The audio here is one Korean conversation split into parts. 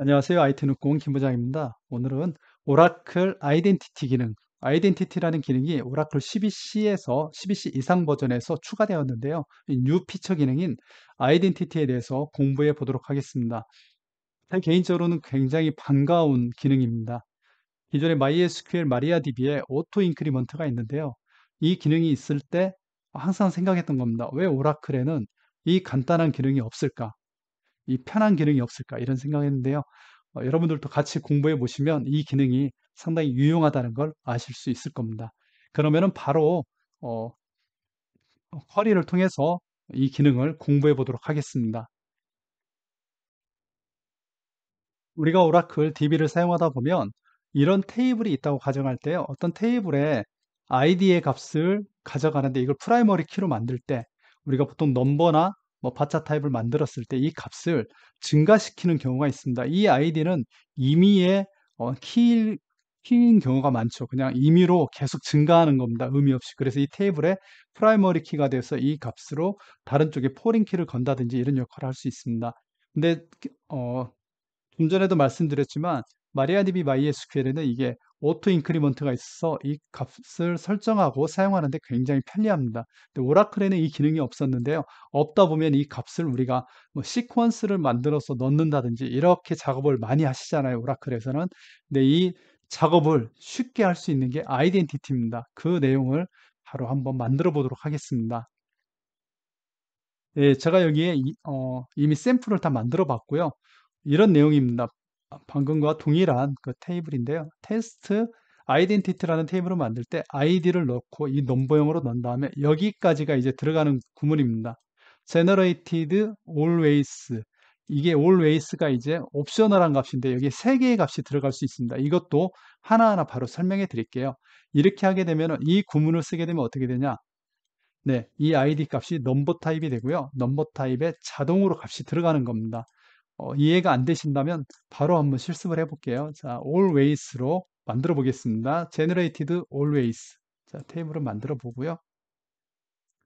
안녕하세요. IT누공 김 부장입니다. 오늘은 오라클 아이덴티티 기능, 아이덴티티라는 기능이 오라클 12C에서 12C 이상 버전에서 추가되었는데요. 이 뉴 피처 기능인 아이덴티티에 대해서 공부해 보도록 하겠습니다. 제 개인적으로는 굉장히 반가운 기능입니다. 기존의 MySQL 마리아DB에 오토 인크리먼트가 있는데요. 이 기능이 있을 때 항상 생각했던 겁니다. 왜 오라클에는 이 간단한 기능이 없을까? 이 편한 기능이 없을까? 이런 생각했는데요. 여러분들도 같이 공부해 보시면 이 기능이 상당히 유용하다는 걸 아실 수 있을 겁니다. 그러면은 바로 어, 쿼리를 통해서 이 기능을 공부해 보도록 하겠습니다. 우리가 오라클 DB를 사용하다 보면 이런 테이블이 있다고 가정할 때요. 어떤 테이블에 아이디의 값을 가져가는데 이걸 프라이머리 키로 만들 때 우리가 보통 넘버나 뭐 바차 타입을 만들었을 때 이 값을 증가시키는 경우가 있습니다. 이 아이디는 임의의 키인 경우가 많죠. 그냥 임의로 계속 증가하는 겁니다. 의미 없이. 그래서 이 테이블에 프라이머리 키가 돼서 이 값으로 다른 쪽에 포린 키를 건다든지 이런 역할을 할 수 있습니다. 근데 좀 전에도 말씀드렸지만 마리아DB MySQL에는 이게 오토 인크리먼트가 있어서 이 값을 설정하고 사용하는 데 굉장히 편리합니다. 근데 오라클에는 이 기능이 없었는데요. 없다 보면 이 값을 우리가 뭐 시퀀스를 만들어서 넣는다든지 이렇게 작업을 많이 하시잖아요. 오라클에서는. 근데 이 작업을 쉽게 할 수 있는 게 아이덴티티입니다. 그 내용을 바로 한번 만들어 보도록 하겠습니다. 예, 제가 여기에 이미 샘플을 다 만들어 봤고요. 이런 내용입니다. 방금과 동일한 그 테이블인데요. 테스트 아이덴티티라는 테이블을 만들 때 아이디를 넣고 이 넘버형으로 넣은 다음에 여기까지가 이제 들어가는 구문입니다. generated always. 이게 always가 이제 옵셔널한 값인데 여기에 세 개의 값이 들어갈 수 있습니다. 이것도 하나하나 바로 설명해 드릴게요. 이렇게 하게 되면 이 구문을 쓰게 되면 어떻게 되냐? 네, 이 아이디 값이 넘버 타입이 되고요. 넘버 타입에 자동으로 값이 들어가는 겁니다. 이해가 안 되신다면 바로 한번 실습을 해볼게요. 자, always로 만들어 보겠습니다. generated always. 자, 테이블을 만들어 보고요.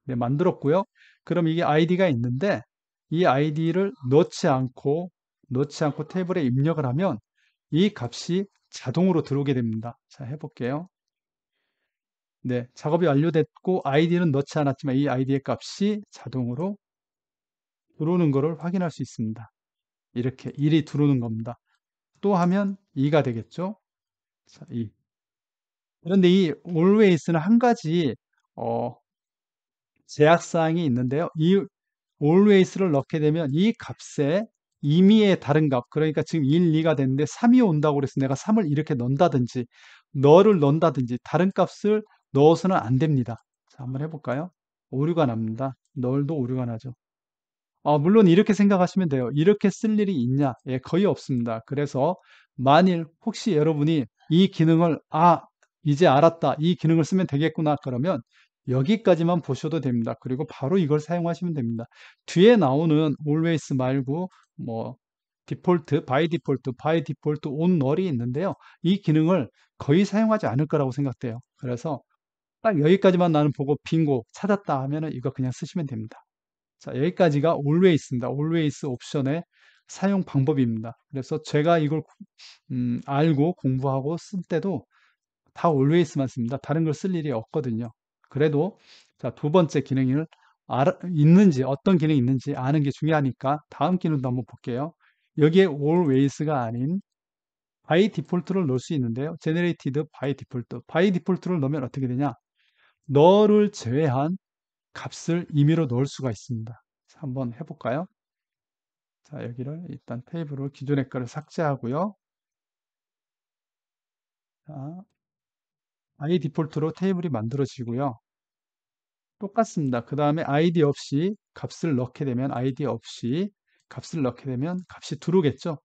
네, 만들었고요. 그럼 이게 아이디가 있는데 이 아이디를 넣지 않고 테이블에 입력을 하면 이 값이 자동으로 들어오게 됩니다. 자, 해볼게요. 네, 작업이 완료됐고 아이디는 넣지 않았지만 이 아이디의 값이 자동으로 들어오는 것을 확인할 수 있습니다. 이렇게 1이 들어오는 겁니다. 또 하면 2가 되겠죠? 자, 2. 그런데 이 always는 한 가지 어, 제약사항이 있는데요. 이 always를 넣게 되면 이 값에 임의의 다른 값, 그러니까 지금 1, 2가 됐는데 3이 온다고 그래서 내가 3을 이렇게 넣는다든지 너를 넣는다든지 다른 값을 넣어서는 안 됩니다. 자, 한번 해볼까요? 오류가 납니다. 널도 오류가 나죠. 물론 이렇게 생각하시면 돼요. 이렇게 쓸 일이 있냐? 예, 거의 없습니다. 그래서 만일 혹시 여러분이 이 기능을 이제 알았다. 이 기능을 쓰면 되겠구나. 그러면 여기까지만 보셔도 됩니다. 그리고 바로 이걸 사용하시면 됩니다. 뒤에 나오는 always 말고 뭐 디폴트, 바이 디폴트, on null이 있는데요. 이 기능을 거의 사용하지 않을 거라고 생각돼요. 그래서 딱 여기까지만 나는 보고 빙고 찾았다 하면은 이거 그냥 쓰시면 됩니다. 자, 여기까지가 always입니다. always 옵션의 사용 방법입니다. 그래서 제가 이걸 알고 공부하고 쓸 때도 다 always만 씁니다. 다른 걸 쓸 일이 없거든요. 그래도 자, 두 번째 기능을 있는지 어떤 기능이 있는지 아는 게 중요하니까 다음 기능도 한번 볼게요. 여기에 always가 아닌 by default를 넣을 수 있는데요. generated by default. by default를 넣으면 어떻게 되냐? 너를 제외한 값을 임의로 넣을 수가 있습니다. 자, 한번 해볼까요? 자, 여기를 일단 테이블을 기존의 거를 삭제하고요. 자, 아이 디폴트로 테이블이 만들어지고요. 똑같습니다. 그 다음에 아이디 없이 값을 넣게 되면 아이디 없이 값을 넣게 되면 값이 들어오겠죠?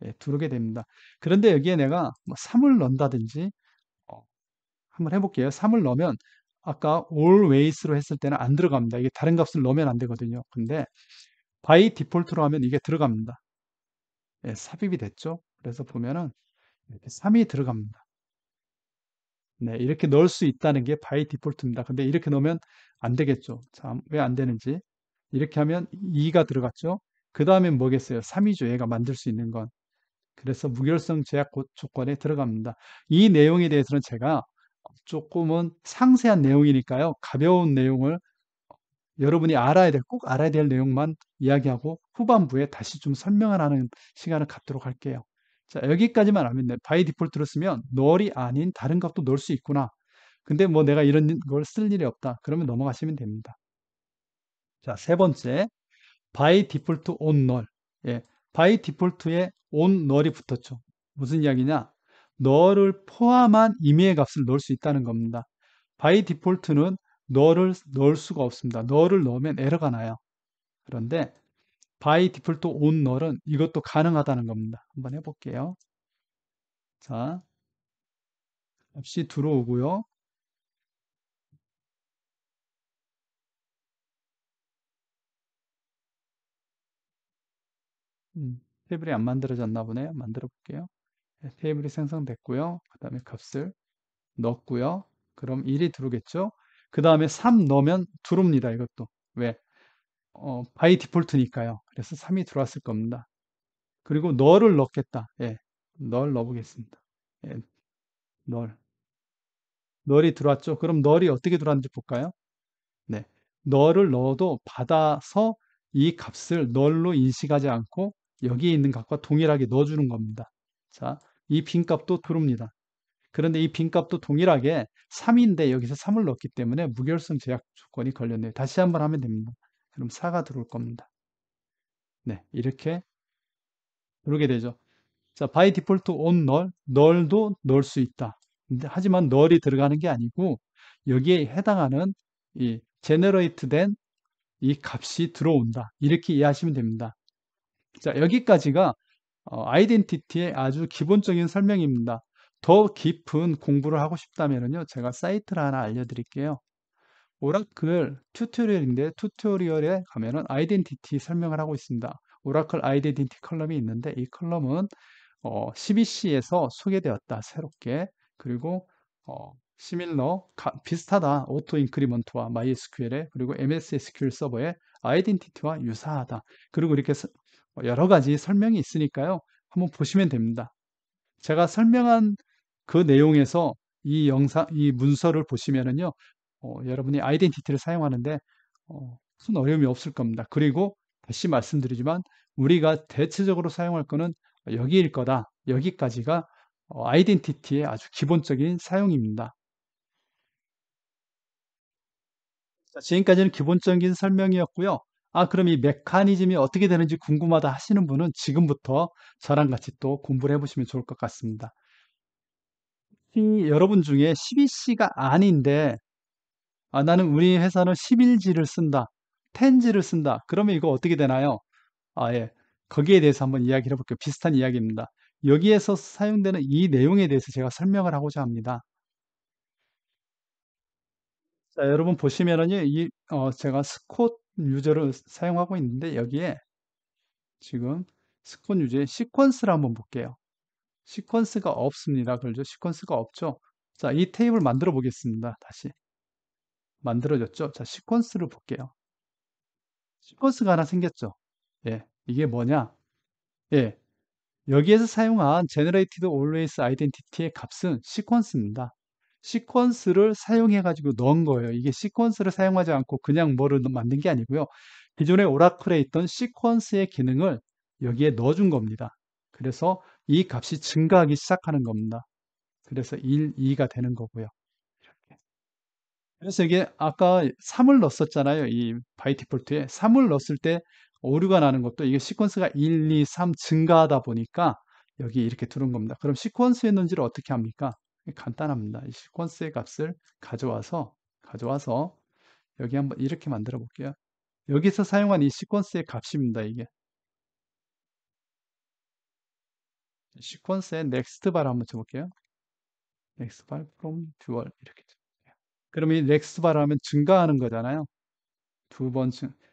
예, 들어오게 됩니다. 그런데 여기에 내가 뭐 3을 넣는다든지 한번 해볼게요. 3을 넣으면 아까 always로 했을 때는 안 들어갑니다. 이게 다른 값을 넣으면 안 되거든요. 근데 by 디폴트로 하면 이게 들어갑니다. 예, 삽입이 됐죠? 그래서 보면은 이렇게 3이 들어갑니다. 네, 이렇게 넣을 수 있다는 게 바이 디폴트입니다. 근데 이렇게 넣으면 안 되겠죠. 자, 왜 안 되는지. 이렇게 하면 2가 들어갔죠. 그 다음엔 뭐겠어요? 3이죠. 얘가 만들 수 있는 건. 그래서 무결성 제약 조건에 들어갑니다. 이 내용에 대해서는 제가 조금은 상세한 내용이니까요. 가벼운 내용을 여러분이 꼭 알아야 될 내용만 이야기하고 후반부에 다시 좀 설명을 하는 시간을 갖도록 할게요. 자, 여기까지만 알면 돼. 바이 디폴트로 쓰면 널이 아닌 다른 값도 넣을 수 있구나. 근데 뭐 내가 이런 걸 쓸 일이 없다. 그러면 넘어가시면 됩니다. 자, 세 번째. by default on null. 예, by default에 on null이 붙었죠. 무슨 이야기냐? null을 포함한 임의의 값을 넣을 수 있다는 겁니다. by default는 null을 넣을 수가 없습니다. null을 넣으면 에러가 나요. 그런데 by default on null은 이것도 가능하다는 겁니다. 한번 해볼게요. 자, 값이 들어오고요. 테이블이 안 만들어졌나 보네요. 만들어 볼게요. 네, 테이블이 생성됐고요. 그 다음에 값을 넣었고요. 그럼 1이 들어오겠죠? 그 다음에 3 넣으면 들어옵니다. 이것도. 왜? 바이 디폴트니까요. 그래서 3이 들어왔을 겁니다. 그리고 널을 넣겠다. 예. 널 넣어보겠습니다. 예. 널. 널이 들어왔죠? 그럼 널이 어떻게 들어왔는지 볼까요? 네. 널을 넣어도 받아서 이 값을 널로 인식하지 않고 여기에 있는 값과 동일하게 넣어주는 겁니다. 자, 이 빈 값도 들어옵니다. 그런데 이 빈값도 동일하게 3인데 여기서 3을 넣었기 때문에 무결성 제약 조건이 걸렸네요. 다시 한번 하면 됩니다. 그럼 4가 들어올 겁니다. 네, 이렇게 들어오게 되죠. 자, by default on null, null도 넣을 수 있다. 근데 하지만 null이 들어가는 게 아니고 여기에 해당하는 이 generate 된 이 값이 들어온다. 이렇게 이해하시면 됩니다. 자, 여기까지가 아이덴티티의 아주 기본적인 설명입니다. 더 깊은 공부를 하고 싶다면요, 제가 사이트를 하나 알려드릴게요. 오라클 튜토리얼인데 튜토리얼에 가면은 아이덴티티 설명을 하고 있습니다. 오라클 아이덴티티 컬럼이 있는데 이 컬럼은 CBC에서 소개되었다 새롭게. 그리고 시밀러 비슷하다 오토 인크리먼트와 MySQL에 그리고 MS SQL 서버의 아이덴티티와 유사하다. 그리고 이렇게 여러 가지 설명이 있으니까요. 한번 보시면 됩니다. 제가 설명한 그 내용에서 이 문서를 보시면은요, 여러분이 아이덴티티를 사용하는데 큰 어려움이 없을 겁니다. 그리고 다시 말씀드리지만 우리가 대체적으로 사용할 거는 여기일 거다. 여기까지가 아이덴티티의 아주 기본적인 사용입니다. 자, 지금까지는 기본적인 설명이었고요. 그럼 이 메커니즘이 어떻게 되는지 궁금하다 하시는 분은 지금부터 저랑 같이 또 공부를 해보시면 좋을 것 같습니다. 여러분 중에 12C가 아닌데, 나는 우리 회사는 11G를 쓴다, 10G를 쓴다. 그러면 이거 어떻게 되나요? 예. 거기에 대해서 한번 이야기를 해볼게요. 비슷한 이야기입니다. 여기에서 사용되는 이 내용에 대해서 제가 설명을 하고자 합니다. 자, 여러분 보시면은요, 제가 스콧 유저를 사용하고 있는데, 여기에 지금 스콧 유저의 시퀀스를 한번 볼게요. 시퀀스가 없습니다. 그렇죠? 시퀀스가 없죠? 자, 이 테이블 만들어 보겠습니다. 다시. 만들어졌죠? 자, 시퀀스를 볼게요. 시퀀스가 하나 생겼죠? 예. 이게 뭐냐? 예. 여기에서 사용한 generated always identity의 값은 시퀀스입니다. 시퀀스를 사용해 가지고 넣은 거예요. 이게 시퀀스를 사용하지 않고 그냥 뭐를 만든 게 아니고요. 기존에 오라클에 있던 시퀀스의 기능을 여기에 넣어준 겁니다. 그래서 이 값이 증가하기 시작하는 겁니다. 그래서 1, 2가 되는 거고요. 이렇게. 그래서 이게 아까 3을 넣었었잖아요. 이 바이 디폴트에 3을 넣었을 때 오류가 나는 것도 이게 시퀀스가 1, 2, 3 증가하다 보니까 여기 이렇게 들어온 겁니다. 그럼 시퀀스의 논지를 어떻게 합니까? 간단합니다. 이 시퀀스의 값을 가져와서 여기 한번 이렇게 만들어 볼게요. 여기서 사용한 이 시퀀스의 값입니다. 이게 시퀀스의 넥스트 바를 한번 쳐볼게요. 넥스트 바 from dual 이렇게 쳐볼게요. 그럼 이 넥스트 바를 하면 증가하는 거잖아요. 두 번,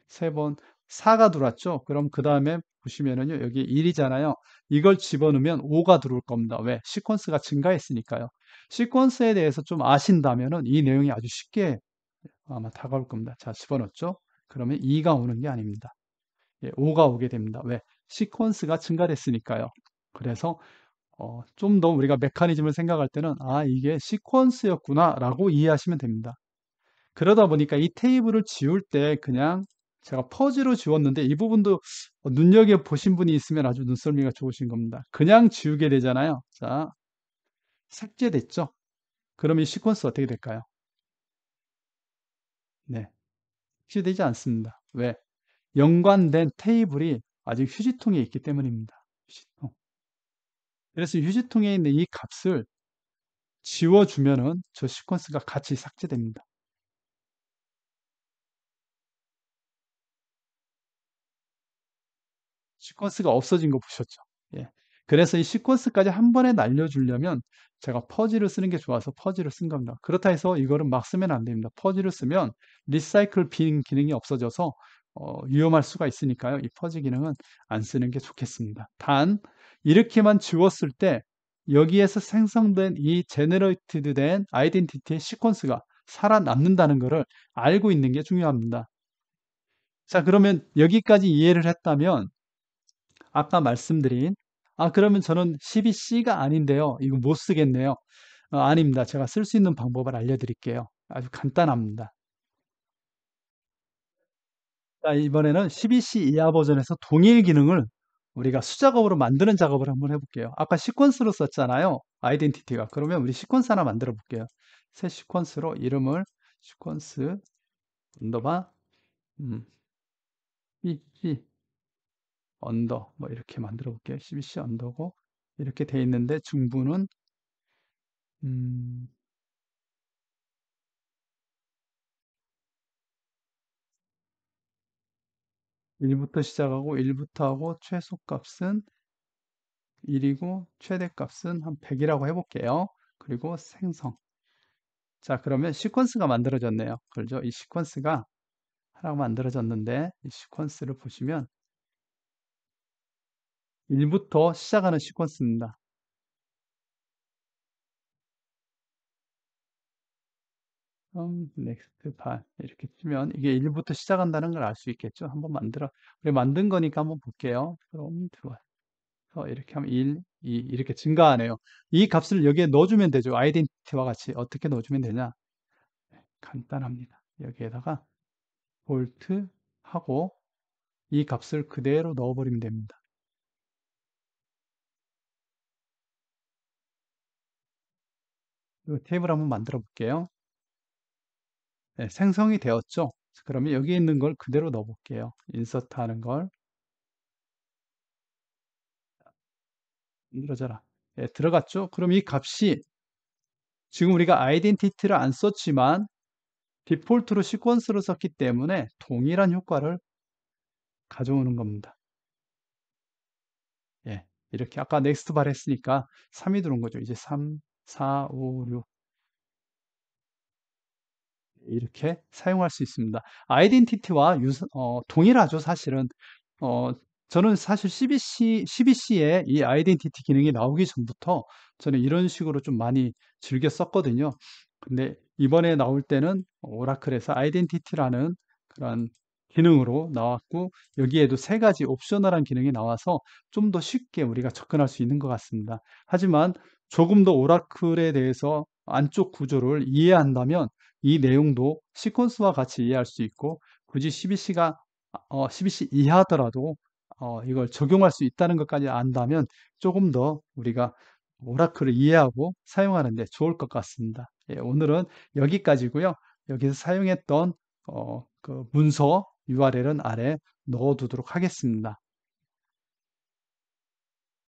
세 번, 4가 들어왔죠? 그럼 그 다음에 보시면은요, 여기 1이잖아요. 이걸 집어넣으면 5가 들어올 겁니다. 왜? 시퀀스가 증가했으니까요. 시퀀스에 대해서 좀 아신다면은 이 내용이 아주 쉽게 아마 다가올 겁니다. 자, 집어넣었죠? 그러면 2가 오는 게 아닙니다. 예, 5가 오게 됩니다. 왜? 시퀀스가 증가됐으니까요. 그래서 좀 더 우리가 메커니즘을 생각할 때는 '아 이게 시퀀스였구나.'라고 이해하시면 됩니다. 그러다 보니까 이 테이블을 지울 때 그냥 제가 퍼즈로 지웠는데 이 부분도 눈여겨 보신 분이 있으면 아주 눈썰미가 좋으신 겁니다. 그냥 지우게 되잖아요. 자, 삭제됐죠? 그럼 이 시퀀스 어떻게 될까요? 네. 삭제되지 않습니다. 왜? 연관된 테이블이 아직 휴지통에 있기 때문입니다. 휴지통. 그래서 휴지통에 있는 이 값을 지워주면은 저 시퀀스가 같이 삭제됩니다. 시퀀스가 없어진 거 보셨죠? 예. 그래서 이 시퀀스까지 한 번에 날려주려면 제가 퍼즐을 쓰는 게 좋아서 퍼즐을 쓴 겁니다. 그렇다 해서 이거를 막 쓰면 안 됩니다. 퍼즐을 쓰면 리사이클 빈 기능이 없어져서 위험할 수가 있으니까요. 이 퍼즐 기능은 안 쓰는 게 좋겠습니다. 단 이렇게만 지웠을 때 여기에서 생성된 이 제너레이티드 된 아이덴티티의 시퀀스가 살아남는다는 것을 알고 있는 게 중요합니다. 자, 그러면 여기까지 이해를 했다면 아까 말씀드린 그러면 저는 12C가 아닌데요. 이거 못 쓰겠네요. 아닙니다. 제가 쓸 수 있는 방법을 알려드릴게요. 아주 간단합니다. 자, 이번에는 12C 이하 버전에서 동일 기능을 우리가 수작업으로 만드는 작업을 한번 해볼게요. 아까 시퀀스로 썼잖아요. 아이덴티티가. 그러면 우리 시퀀스 하나 만들어 볼게요. 새 시퀀스로 이름을 시퀀스 언더바 C 언더 뭐 이렇게 만들어 볼게요. 12C 언더고 이렇게 돼 있는데 중부는 음, 1부터 시작하고 1부터 하고 최소값은 1이고 최대값은 한 100이라고 해볼게요. 그리고 생성. 자, 그러면 시퀀스가 만들어졌네요. 그렇죠? 이 시퀀스가 하나가 만들어졌는데 이 시퀀스를 보시면 1부터 시작하는 시퀀스입니다. 넥스트 발 이렇게 치면 이게 1부터 시작한다는 걸 알 수 있겠죠? 한번 우리 만든 거니까 한번 볼게요. 그럼 이렇게 하면 1, 2 이렇게 증가하네요. 이 값을 여기에 넣어주면 되죠. 아이덴티티와 같이 어떻게 넣어주면 되냐? 간단합니다. 여기에다가 볼트 하고 이 값을 그대로 넣어버리면 됩니다. 이 테이블 한번 만들어 볼게요. 네, 생성이 되었죠? 그러면 여기 있는 걸 그대로 넣어 볼게요. 인서트 하는 걸 만들어져라. 네, 들어갔죠? 그럼 이 값이 지금 우리가 아이덴티티를 안 썼지만 디폴트로 시퀀스로 썼기 때문에 동일한 효과를 가져오는 겁니다. 예, 이렇게 아까 넥스트 발 했으니까 3이 들어온 거죠. 이제 3, 4, 5, 6 이렇게 사용할 수 있습니다. 아이덴티티와 동일하죠, 사실은. 어, 저는 사실 CBC에 이 아이덴티티 기능이 나오기 전부터 저는 이런 식으로 좀 많이 즐겨 썼거든요. 근데 이번에 나올 때는 오라클에서 아이덴티티라는 그런 기능으로 나왔고 여기에도 세 가지 옵셔널한 기능이 나와서 좀 더 쉽게 우리가 접근할 수 있는 것 같습니다. 하지만 조금 더 오라클에 대해서 안쪽 구조를 이해한다면 이 내용도 시퀀스와 같이 이해할 수 있고 굳이 CBC 이하더라도 이걸 적용할 수 있다는 것까지 안다면 조금 더 우리가 오라클을 이해하고 사용하는 데 좋을 것 같습니다. 예, 오늘은 여기까지고요. 여기서 사용했던 그 문서 URL은 아래 넣어두도록 하겠습니다.